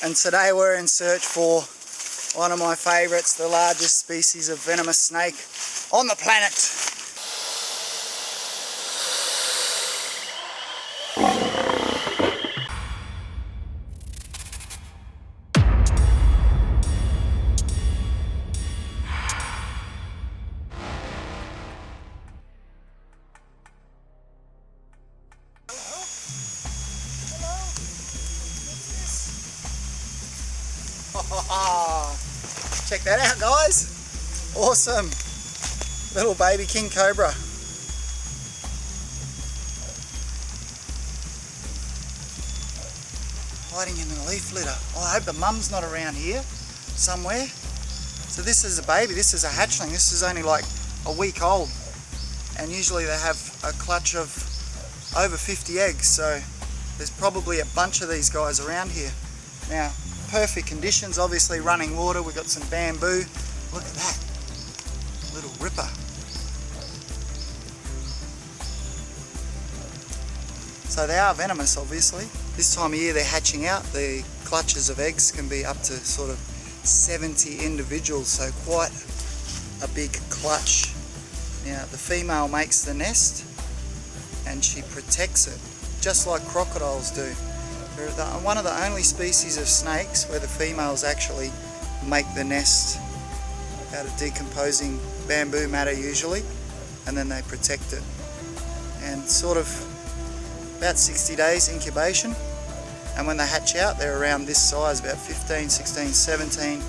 and today we're in search for one of my favourites, the largest species of venomous snake on the planet. Check that out, guys. Awesome. Little baby king cobra. Hiding in the leaf litter. Oh, I hope the mum's not around here somewhere. So this is a baby, this is a hatchling. This is only like a week old. And usually they have a clutch of over 50 eggs. So there's probably a bunch of these guys around here. Now, perfect conditions, obviously running water, we've got some bamboo. Look at that, little ripper. So they are venomous, obviously. This time of year they're hatching out. The clutches of eggs can be up to sort of 70 individuals, so quite a big clutch. Now the female makes the nest and she protects it, just like crocodiles do. They're one of the only species of snakes where the females actually make the nest out of decomposing bamboo matter usually, and then they protect it. And sort of about 60 days incubation, and when they hatch out they're around this size, about 15, 16, 17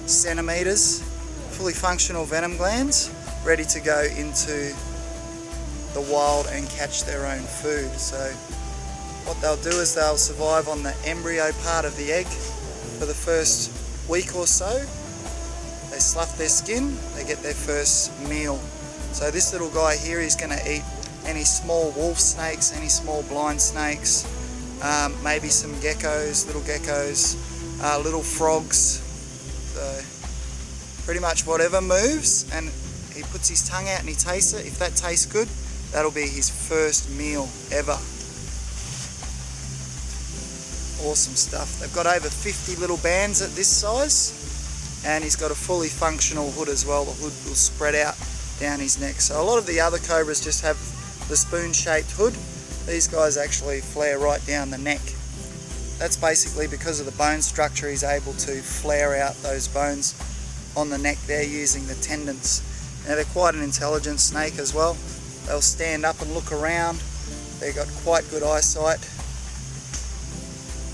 centimeters, fully functional venom glands, ready to go into the wild and catch their own food. So what they'll do is they'll survive on the embryo part of the egg for the first week or so. They slough their skin, they get their first meal. So this little guy here is going to eat any small wolf snakes, any small blind snakes, maybe some geckos, little frogs. So pretty much whatever moves, and he puts his tongue out and he tastes it. If that tastes good, that'll be his first meal ever. Awesome stuff. They've got over 50 little bands at this size, and he's got a fully functional hood as well. The hood will spread out down his neck. So a lot of the other cobras just have the spoon-shaped hood. These guys actually flare right down the neck. That's basically because of the bone structure. He's able to flare out those bones on the neck there using the tendons. Now they're quite an intelligent snake as well. They'll stand up and look around. They've got quite good eyesight.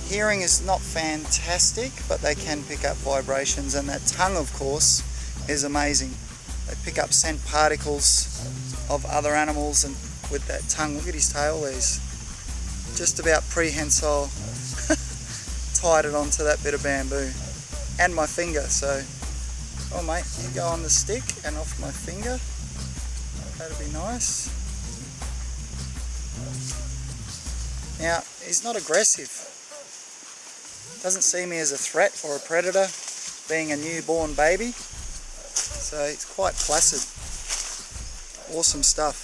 Hearing is not fantastic, but they can pick up vibrations, and that tongue, of course, is amazing. They pick up scent particles of other animals, and with that tongue, look at his tail, he's just about prehensile tied it onto that bit of bamboo and my finger. So, oh mate, you go on the stick and off my finger, that'd be nice. Now, he's not aggressive. Doesn't see me as a threat or a predator, being a newborn baby. So it's quite placid. Awesome stuff.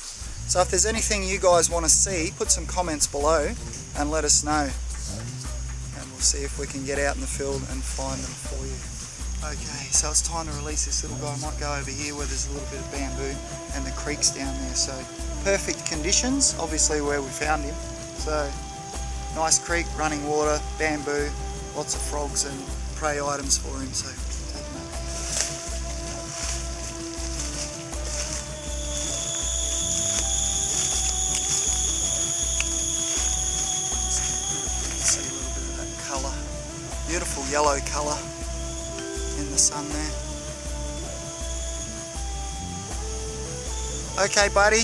So if there's anything you guys want to see, put some comments below and let us know. And we'll see if we can get out in the field and find them for you. Okay, so it's time to release this little guy. I might go over here where there's a little bit of bamboo and the creek's down there. So perfect conditions, obviously where we found him. So nice creek, running water, bamboo, lots of frogs and prey items for him, so take him out. See a little bit of that colour, beautiful yellow colour in the sun there. Okay buddy,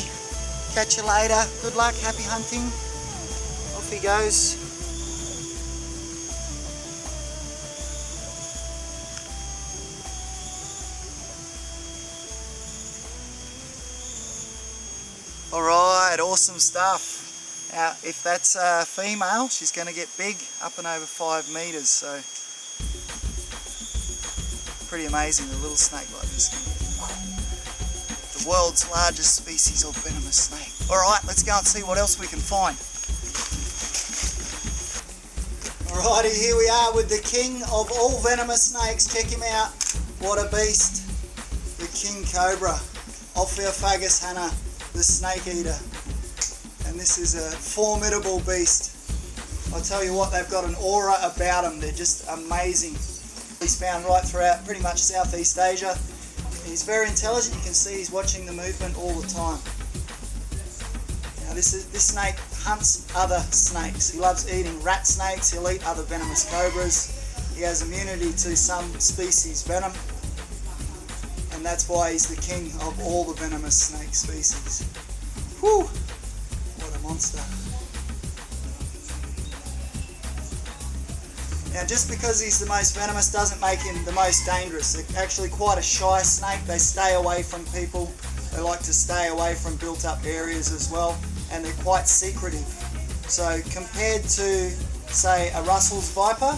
catch you later, good luck, happy hunting, off he goes. Alright, awesome stuff. Now, if that's a female, she's going to get big, up and over 5 meters, so pretty amazing, a little snake like this can get. The world's largest species of venomous snake. Alright, let's go and see what else we can find. Alrighty, here we are with the king of all venomous snakes. Check him out. What a beast. The king cobra, Ophioophagus hanna, the snake eater. And this is a formidable beast. I'll tell you what, they've got an aura about them. They're just amazing. He's found right throughout pretty much Southeast Asia. He's very intelligent. You can see he's watching the movement all the time. Now this snake hunts other snakes. He loves eating rat snakes. He'll eat other venomous cobras. He has immunity to some species venom, and that's why he's the king of all the venomous snake species. Whew! What a monster. Now, just because he's the most venomous doesn't make him the most dangerous. They're actually quite a shy snake. They stay away from people. They like to stay away from built up areas as well, and they're quite secretive. So compared to, say, a Russell's viper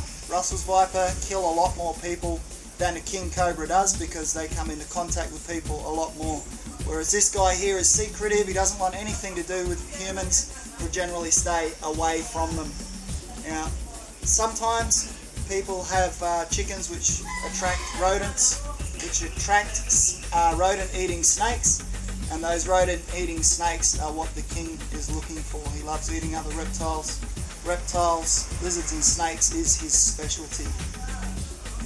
kill a lot more people than a king cobra does, because they come into contact with people a lot more. Whereas this guy here is secretive. He doesn't want anything to do with humans. He'll generally stay away from them. Now, sometimes people have chickens which attract rodents, which attract rodent-eating snakes, and those rodent-eating snakes are what the king is looking for. He loves eating other reptiles. Reptiles, lizards and snakes is his specialty.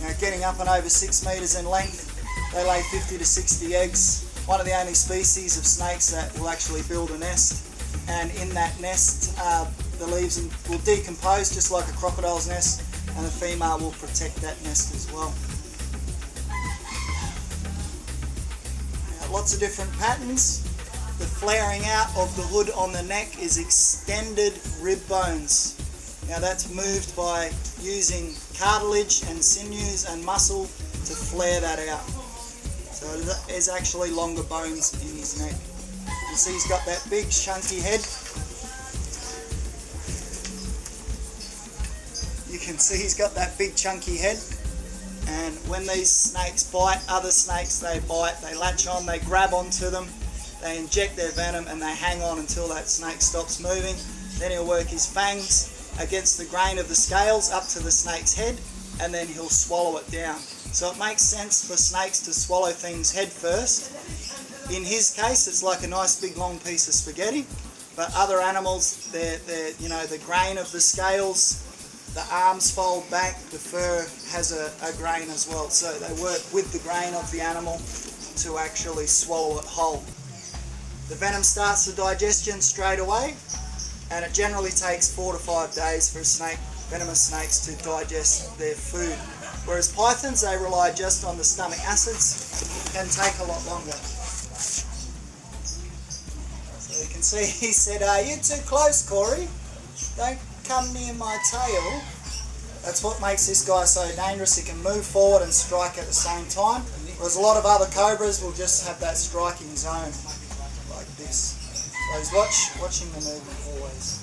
Now, getting up and over 6 meters in length, they lay 50 to 60 eggs. One of the only species of snakes that will actually build a nest, and in that nest the leaves will decompose just like a crocodile's nest, and the female will protect that nest as well. Now, lots of different patterns. The flaring out of the hood on the neck is extended rib bones. Now that's moved by using cartilage and sinews and muscle to flare that out. So there's actually longer bones in his neck. You see he's got that big chunky head. You can see he's got that big chunky head, and when these snakes bite other snakes, they bite, they latch on, they grab onto them, they inject their venom, and they hang on until that snake stops moving. Then he'll work his fangs against the grain of the scales up to the snake's head, and then he'll swallow it down. So it makes sense for snakes to swallow things head first. In his case, it's like a nice big long piece of spaghetti, but other animals, they're the grain of the scales, the arms fold back, the fur has a grain as well. So they work with the grain of the animal to actually swallow it whole. The venom starts the digestion straight away, and it generally takes 4 to 5 days for venomous snakes to digest their food. Whereas pythons, they rely just on the stomach acids, can take a lot longer. So you can see he said, "You're too close, Corey. Don't come near my tail." That's what makes this guy so dangerous. He can move forward and strike at the same time, whereas a lot of other cobras will just have that striking zone like this. So he's watching the movement always.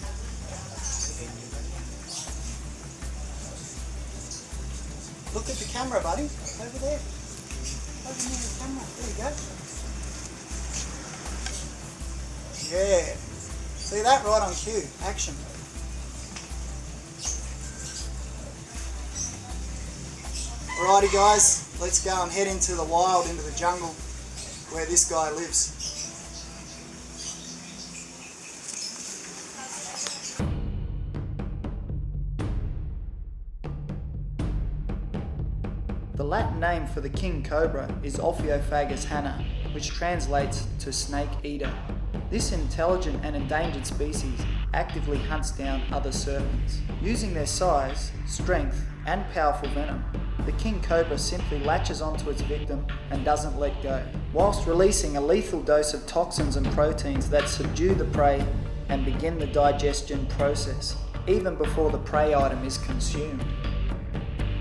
Look at the camera, buddy. Over there. Over near the camera. There you go. Yeah. See that? Right on cue. Action. Alrighty guys, let's go and head into the wild, into the jungle, where this guy lives. The Latin name for the king cobra is Ophioophagus hanna, which translates to snake eater. This intelligent and endangered species actively hunts down other serpents. Using their size, strength, and powerful venom, the king cobra simply latches onto its victim and doesn't let go, whilst releasing a lethal dose of toxins and proteins that subdue the prey and begin the digestion process, even before the prey item is consumed.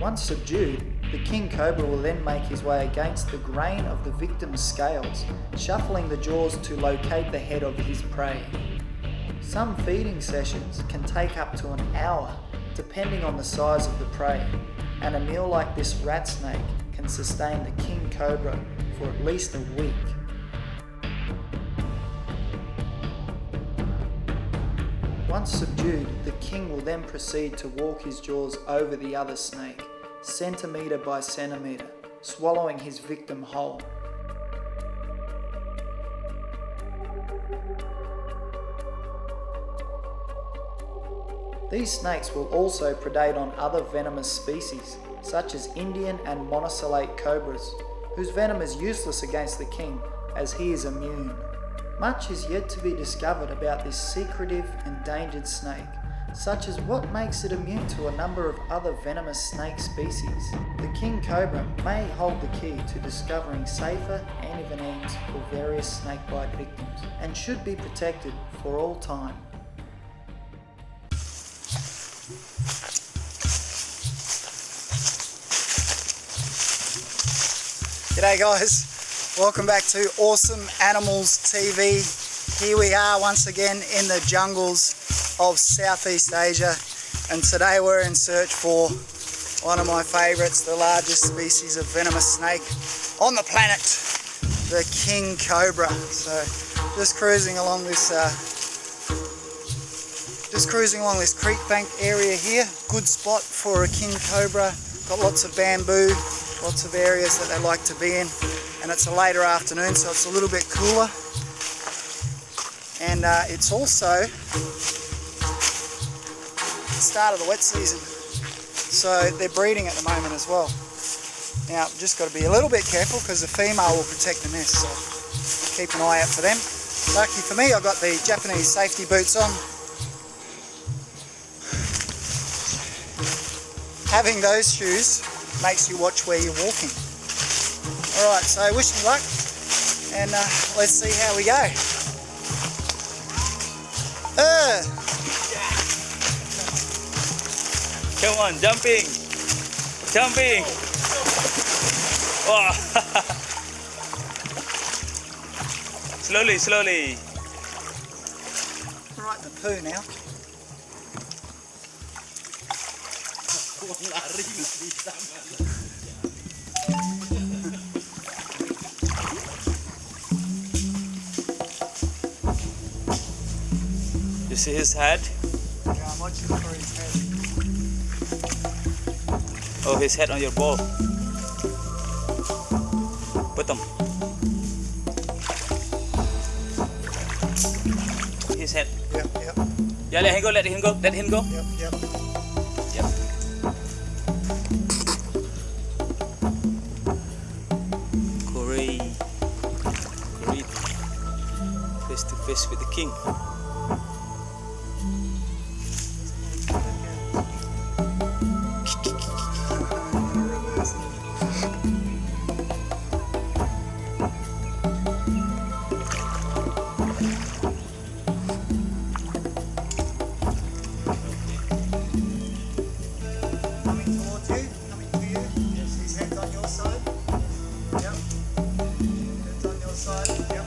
Once subdued, the king cobra will then make his way against the grain of the victim's scales, shuffling the jaws to locate the head of his prey. Some feeding sessions can take up to an hour, depending on the size of the prey, and a meal like this rat snake can sustain the king cobra for at least a week. Once subdued, the king will then proceed to walk his jaws over the other snake, centimetre by centimetre, swallowing his victim whole. These snakes will also predate on other venomous species, such as Indian and monocelate cobras, whose venom is useless against the king as he is immune. Much is yet to be discovered about this secretive, endangered snake, such as what makes it immune to a number of other venomous snake species. The king cobra may hold the key to discovering safer antivenoms for various snakebite victims, and should be protected for all time. G'day guys, welcome back to Awesome Animals TV. Here we are once again in the jungles of Southeast Asia, and today we're in search for one of my favourites, the largest species of venomous snake on the planet, the king cobra. So just cruising along this creek bank area here. Good spot for a king cobra. Got lots of bamboo, lots of areas that they like to be in, and it's a later afternoon, so it's a little bit cooler. And it's also the start of the wet season, so they're breeding at the moment as well. Now, just got to be a little bit careful because the female will protect the nest, so keep an eye out for them. Lucky for me, I've got the Japanese safety boots on. Having those shoes makes you watch where you're walking. Alright, so wish me luck, and let's see how we go. Come on, jumping! Jumping! Wow. Slowly, slowly. Right in the poo now. You see his head? Yeah, I'm watching for his head. Oh, his head on your ball. Put them. His head. Yep. Yeah, let him go, let him go, let him go. Yep. Yep. Great. Face to face with the king. Coming towards you, coming to you. Yes, his head's on your side. Yep. Head's on your side. Yep.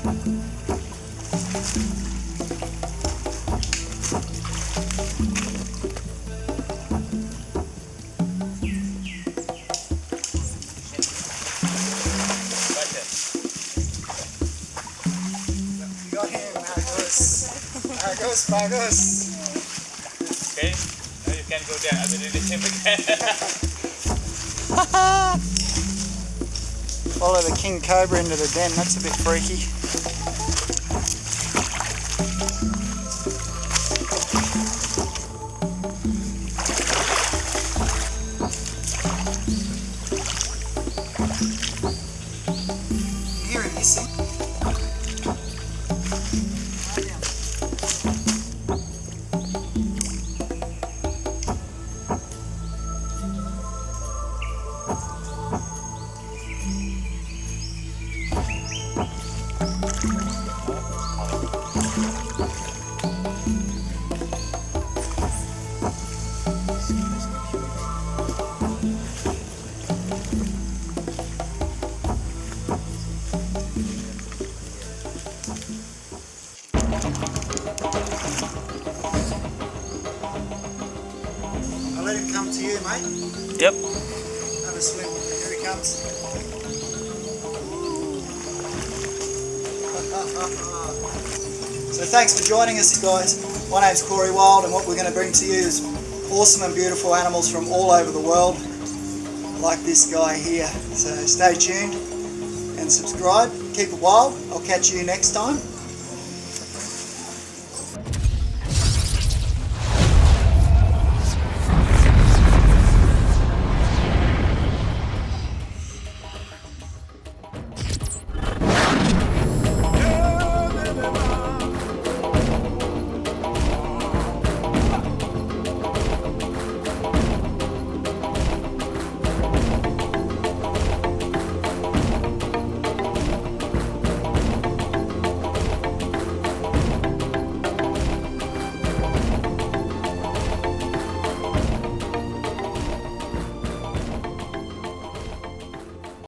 You got him, Marcus. Marcus. Okay, now you can go there. I will release him again. Follow the king cobra into the den, that's a bit freaky. You hear him hissing? Lie down. I'll let him come to you, mate. Yep. Have a swim. Here he comes. So thanks for joining us, guys. My name's Corey Wild, and what we're going to bring to you is awesome and beautiful animals from all over the world, like this guy here. So stay tuned and subscribe. Keep it wild. I'll catch you next time.